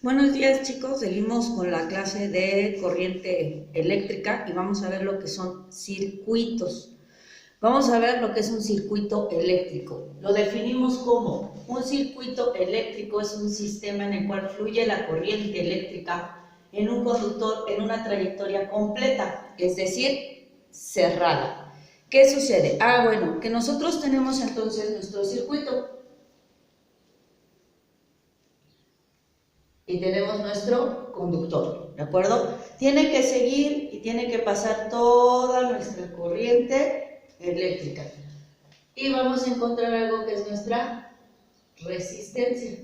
Buenos días, chicos, seguimos con la clase de corriente eléctrica y vamos a ver lo que son circuitos. Vamos a ver lo que es un circuito eléctrico. Lo definimos como un circuito eléctrico es un sistema en el cual fluye la corriente eléctrica en un conductor en una trayectoria completa, es decir, cerrada. ¿Qué sucede? Bueno, que nosotros tenemos entonces nuestro circuito y tenemos nuestro conductor, ¿de acuerdo? Tiene que seguir y tiene que pasar toda nuestra corriente eléctrica. Y vamos a encontrar algo que es nuestra resistencia.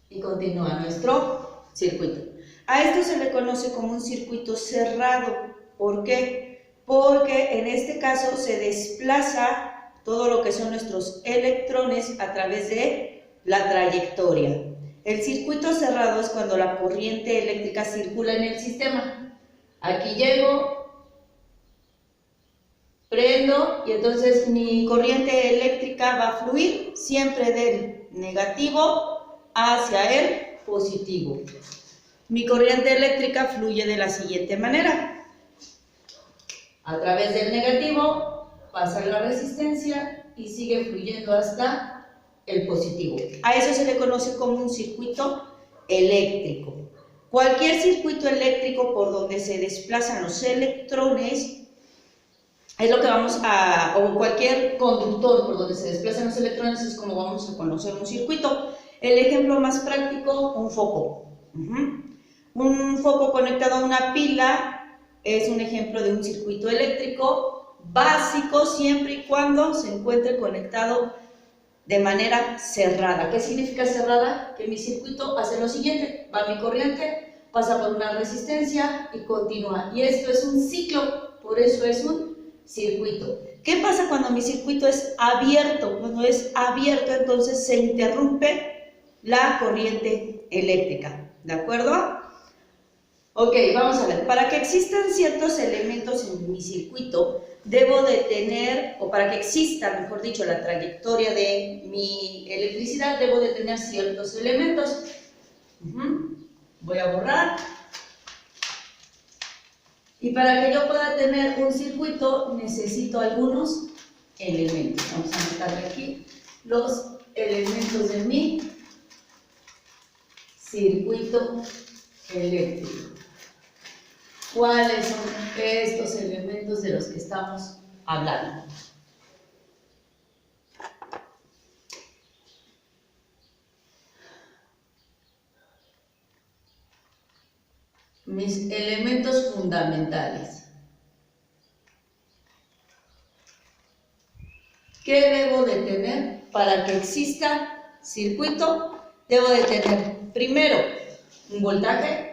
Y continúa nuestro circuito. A esto se le conoce como un circuito cerrado. ¿Por qué? Porque en este caso se desplaza todo lo que son nuestros electrones a través de la trayectoria. El circuito cerrado es cuando la corriente eléctrica circula en el sistema. Aquí llego, prendo y entonces mi corriente eléctrica va a fluir siempre del negativo hacia el positivo. Mi corriente eléctrica fluye de la siguiente manera. A través del negativo pasa la resistencia y sigue fluyendo hasta el positivo. A eso se le conoce como un circuito eléctrico. Cualquier circuito eléctrico por donde se desplazan los electrones es lo que vamos a, o cualquier conductor por donde se desplazan los electrones es como vamos a conocer un circuito. El ejemplo más práctico, un foco. Un foco conectado a una pila es un ejemplo de un circuito eléctrico básico siempre y cuando se encuentre conectado de manera cerrada. ¿Qué significa cerrada? Que mi circuito hace lo siguiente, va mi corriente, pasa por una resistencia y continúa. Y esto es un ciclo, por eso es un circuito. ¿Qué pasa cuando mi circuito es abierto? Cuando es abierto, entonces se interrumpe la corriente eléctrica, ¿de acuerdo? Ok, vamos a ver. Para que existan ciertos elementos en mi circuito, debo de tener, o para que exista, mejor dicho, la trayectoria de mi electricidad, debo de tener ciertos elementos. Voy a borrar. Y para que yo pueda tener un circuito, necesito algunos elementos. Vamos a anotarle aquí los elementos de mi circuito eléctrico. ¿Cuáles son estos elementos de los que estamos hablando? Mis elementos fundamentales. ¿Qué debo de tener para que exista circuito? Debo de tener primero un voltaje.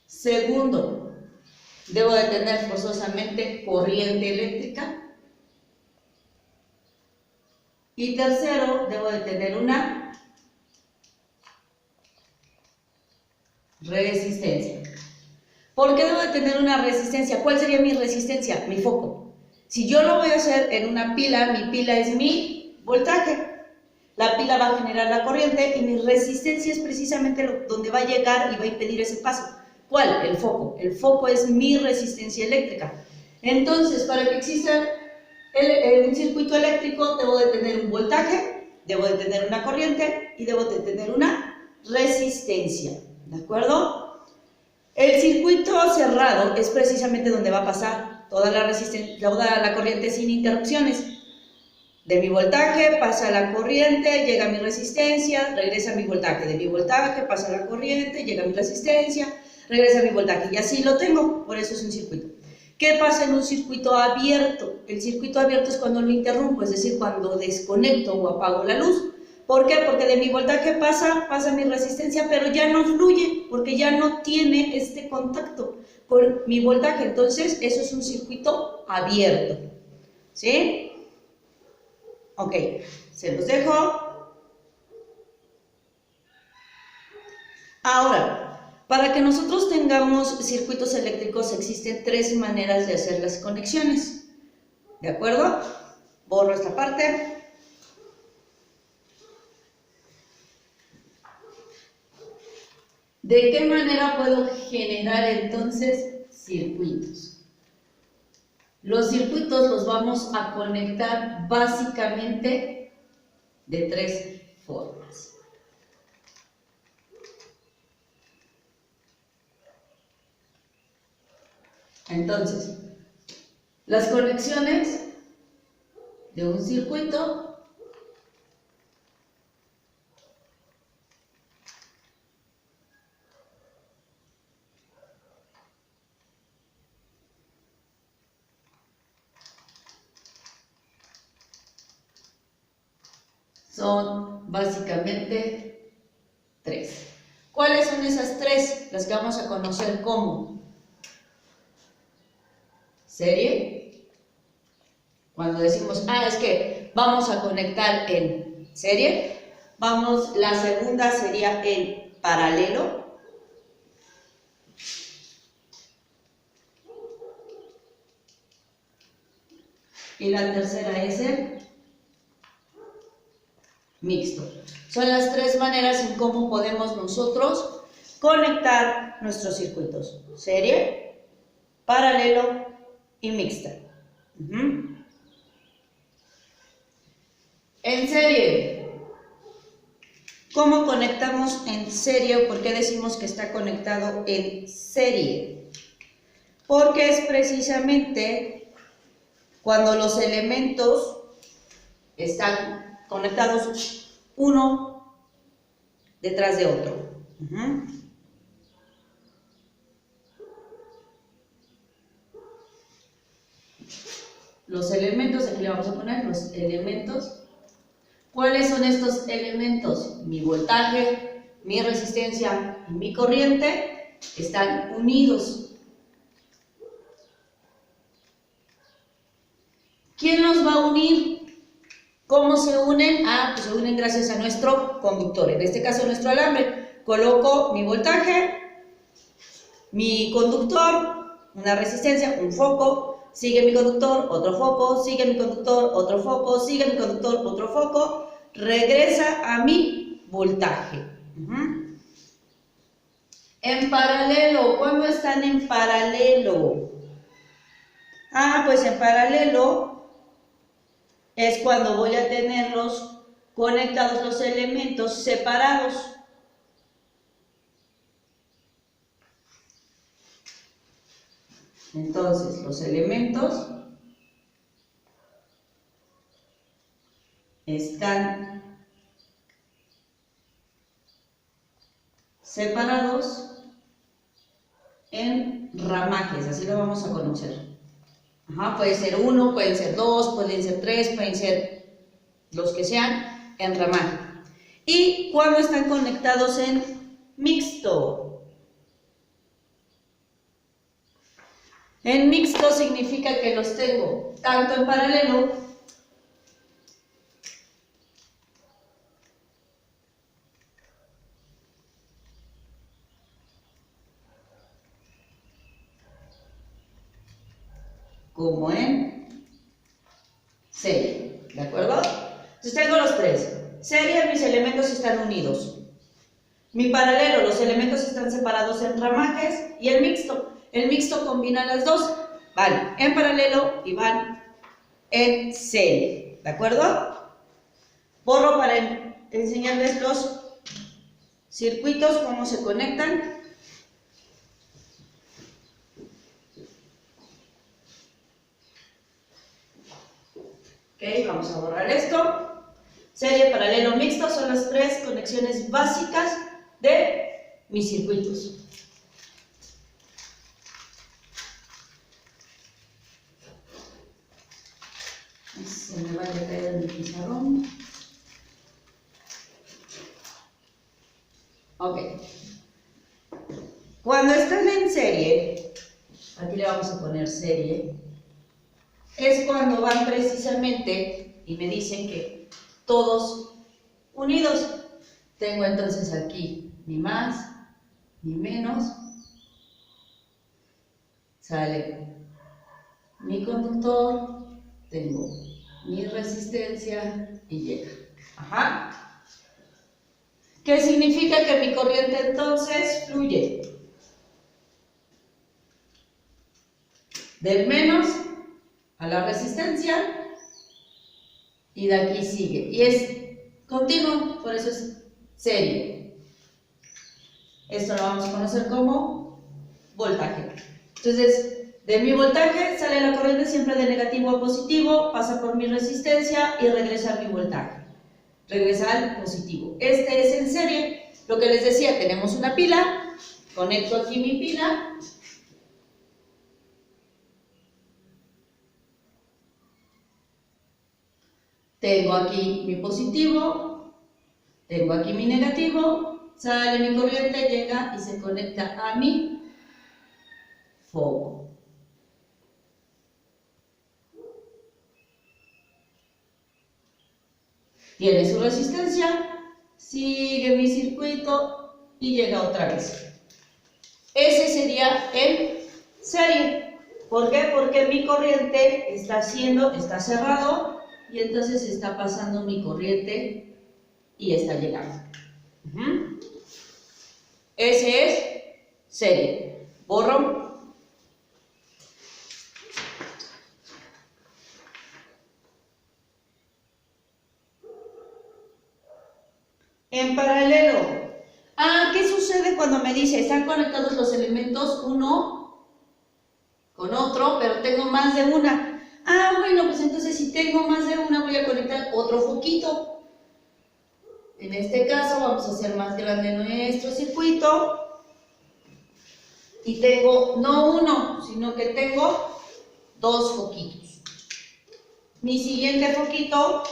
Segundo, debo de tener forzosamente corriente eléctrica. Y tercero, debo de tener una resistencia. ¿Por qué debo de tener una resistencia? ¿Cuál sería mi resistencia? Mi foco. Si yo lo voy a hacer en una pila, mi pila es mi voltaje. La pila va a generar la corriente y mi resistencia es precisamente donde va a llegar y va a impedir ese paso. ¿Cuál? El foco. El foco es mi resistencia eléctrica. Entonces, para que exista un circuito eléctrico, debo de tener un voltaje, debo de tener una corriente y debo de tener una resistencia. ¿De acuerdo? El circuito cerrado es precisamente donde va a pasar toda la corriente sin interrupciones. De mi voltaje pasa la corriente, llega mi resistencia, regresa mi voltaje. De mi voltaje pasa la corriente, llega mi resistencia, regresa mi voltaje. Y así lo tengo, por eso es un circuito. ¿Qué pasa en un circuito abierto? El circuito abierto es cuando lo interrumpo, es decir, cuando desconecto o apago la luz. ¿Por qué? Porque de mi voltaje pasa mi resistencia, pero ya no fluye, porque ya no tiene este contacto con mi voltaje. Entonces, eso es un circuito abierto. ¿Sí? Ok, se los dejo. Ahora, para que nosotros tengamos circuitos eléctricos existen tres maneras de hacer las conexiones. ¿De acuerdo? Borro esta parte. ¿De qué manera puedo generar entonces circuitos? Los circuitos los vamos a conectar básicamente de tres formas. Entonces, las conexiones de un circuito son básicamente tres. ¿Cuáles son esas tres? Las que vamos a conocer como serie. Cuando decimos, es que vamos a conectar en serie, la segunda sería en paralelo. Y la tercera es el mixto. Son las tres maneras en cómo podemos nosotros conectar nuestros circuitos: serie, paralelo y mixta. En serie, ¿cómo conectamos en serie? ¿Por qué decimos que está conectado en serie? Porque es precisamente cuando los elementos están conectados uno detrás de otro. Los elementos, aquí le vamos a poner los elementos. ¿Cuáles son estos elementos? Mi voltaje, mi resistencia y mi corriente están unidos. ¿Quién los va a unir? ¿Cómo se unen? Pues se unen gracias a nuestro conductor, en este caso nuestro alambre. Coloco mi voltaje, mi conductor, una resistencia, un foco, sigue mi conductor, otro foco, sigue mi conductor, otro foco, sigue mi conductor, otro foco, regresa a mi voltaje. En paralelo, ¿cuándo están en paralelo? Pues en paralelo es cuando voy a tenerlos conectados los elementos separados. Entonces, los elementos están separados en ramajes, así lo vamos a conocer. Puede ser uno, pueden ser dos, pueden ser tres, pueden ser los que sean en ramaje. ¿Y cuando están conectados en mixto? En mixto significa que los tengo tanto en paralelo como en serie, ¿de acuerdo? Entonces tengo los tres. Serie, mis elementos están unidos. Mi paralelo, los elementos están separados en ramajes. Y el mixto combina las dos. Van en paralelo y van en serie, ¿de acuerdo? Borro para enseñarles los circuitos, cómo se conectan. Vamos a borrar esto. Serie, paralelo, mixto son las tres conexiones básicas de mis circuitos. Se me vaya a caer en el pizarrón. Ok. Cuando están en serie, aquí le vamos a poner serie, es cuando van precisamente y me dicen que todos unidos. Tengo entonces aquí ni más ni menos, sale mi conductor, tengo mi resistencia y llega. ¿Qué significa? Que mi corriente entonces fluye del menos a la resistencia y de aquí sigue. Y es continuo, por eso es serie. Esto lo vamos a conocer como voltaje. Entonces, de mi voltaje sale la corriente siempre de negativo a positivo, pasa por mi resistencia y regresa a mi voltaje. Regresa al positivo. Este es en serie. Lo que les decía, tenemos una pila, conecto aquí mi pila. Tengo aquí mi positivo, tengo aquí mi negativo, sale mi corriente, llega y se conecta a mi foco. Tiene su resistencia, sigue mi circuito y llega otra vez. Ese sería el serie. ¿Por qué? Porque mi corriente está cerrado y entonces está pasando mi corriente y está llegando. Ese es serie. Borro. En paralelo. ¿Qué sucede cuando me dice están conectados los elementos uno con otro, pero tengo más de una? Bueno, pues entonces si tengo más de una voy a conectar otro foquito. En este caso vamos a hacer más grande nuestro circuito. Y tengo no uno, sino que tengo dos foquitos. Mi siguiente foquito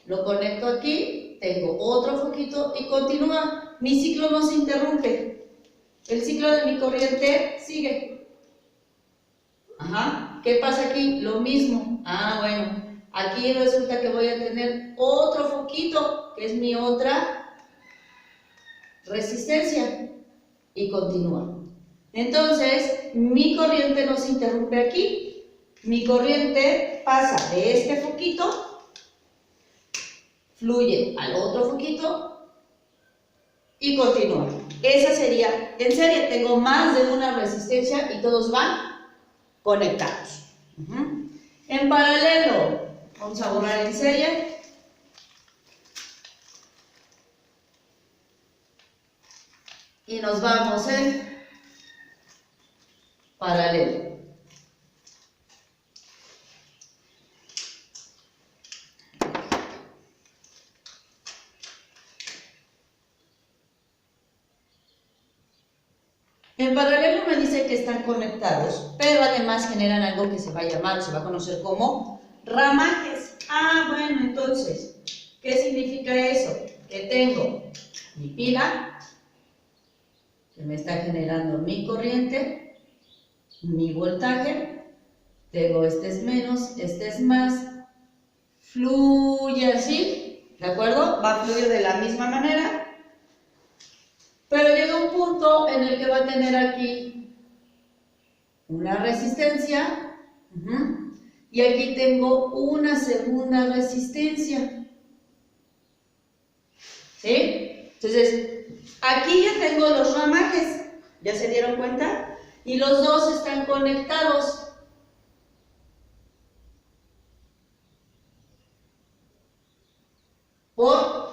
lo conecto aquí, tengo otro foquito y continúa. Mi ciclo no se interrumpe. El ciclo de mi corriente sigue. ¿Qué pasa aquí? Lo mismo. Bueno, aquí resulta que voy a tener otro foquito, que es mi otra resistencia. Y continúa. Entonces, mi corriente no se interrumpe aquí. Mi corriente pasa de este foquito, fluye al otro foquito y continúa. Esa sería, en serie, tengo más de una resistencia y todos van conectados. En paralelo, vamos a borrar en serie. Y nos vamos en paralelo. En paralelo me dice que están conectados, pero además generan algo que se va a llamar, se va a conocer como ramajes. Bueno, entonces, ¿qué significa eso? Que tengo mi pila, que me está generando mi corriente, mi voltaje, tengo este es menos, este es más, fluye así, ¿de acuerdo? Va a fluir de la misma manera. Pero llega un punto en el que va a tener aquí una resistencia y aquí tengo una segunda resistencia. ¿Sí? Entonces, aquí ya tengo los ramajes, ¿ya se dieron cuenta? Y los dos están conectados. Por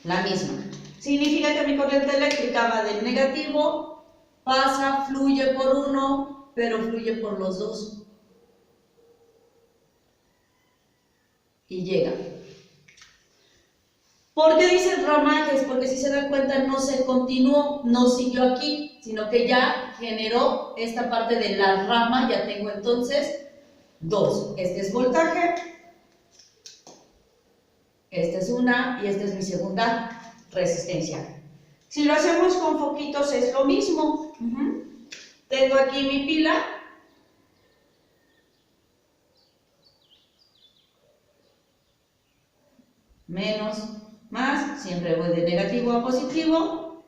la misma. Significa que mi corriente eléctrica va del negativo, pasa, fluye por uno, pero fluye por los dos. Y llega. ¿Por qué dicen ramajes? Porque si se dan cuenta no se continuó, no siguió aquí, sino que ya generó esta parte de la rama, ya tengo entonces dos. Este es voltaje, esta es una y esta es mi segunda resistencia. Si lo hacemos con foquitos es lo mismo. Tengo aquí mi pila. Menos, más, siempre voy de negativo a positivo.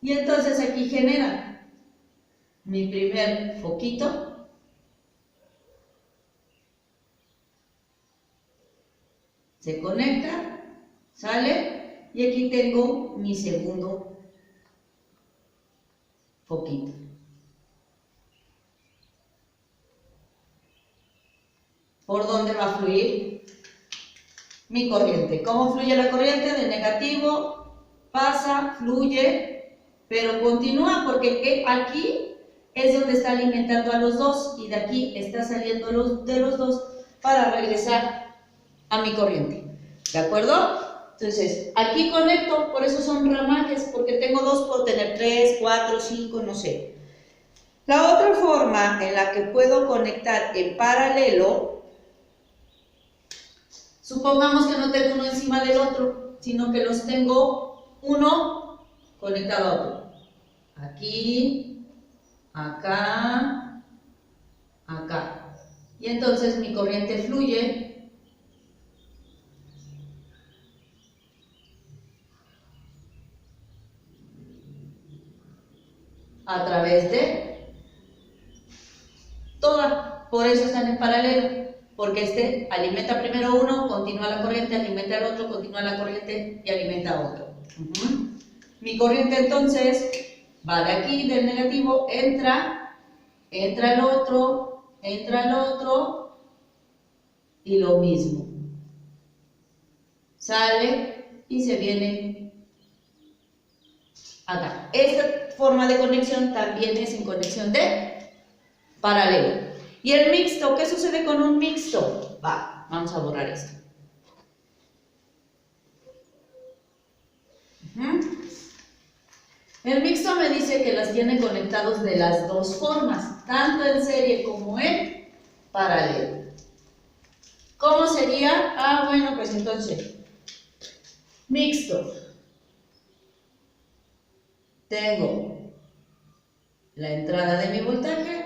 Y entonces aquí genera mi primer foquito. Se conecta, sale. y aquí tengo mi segundo foquito. ¿Por dónde va a fluir mi corriente? ¿Cómo fluye la corriente? De negativo, pasa, fluye, pero continúa porque aquí es donde está alimentando a los dos y de aquí está saliendo de los dos para regresar a mi corriente. ¿De acuerdo? Entonces, aquí conecto, por eso son ramajes, porque tengo dos, puedo tener 3, 4, 5, no sé. La otra forma en la que puedo conectar en paralelo, supongamos que no tengo uno encima del otro, sino que los tengo uno conectado a otro. Aquí, acá, acá. Y entonces mi corriente fluye a través de toda. Por eso están en paralelo. Porque este alimenta primero uno, continúa la corriente, alimenta al otro, continúa la corriente y alimenta a otro. Mi corriente entonces va de aquí, del negativo, entra el otro, entra el otro y lo mismo. Sale y se viene acá. Esta forma de conexión también es en conexión de paralelo. ¿Y el mixto? ¿Qué sucede con un mixto? Vamos a borrar esto. El mixto me dice que las tiene conectados de las dos formas, tanto en serie como en paralelo. ¿Cómo sería? Bueno, pues entonces, mixto. Tengo la entrada de mi voltaje.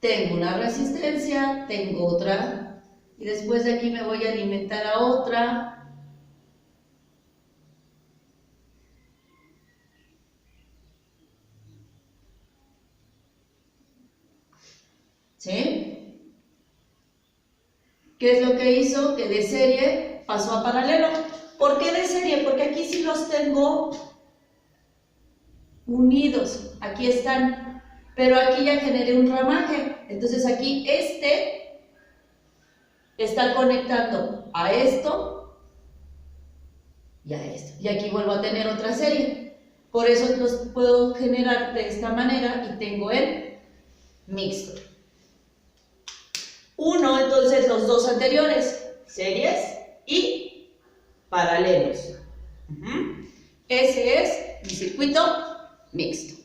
Tengo una resistencia, tengo otra, y después de aquí me voy a alimentar a otra. ¿Sí? ¿Qué es lo que hizo? Que de serie pasó a paralelo. ¿Por qué de serie? Porque aquí sí los tengo unidos, aquí están. Pero aquí ya generé un ramaje, entonces aquí este está conectando a esto y a esto. Y aquí vuelvo a tener otra serie. Por eso los puedo generar de esta manera y tengo el mixto. Uno, entonces los dos anteriores, series y paralelos. Ese es mi circuito mixto.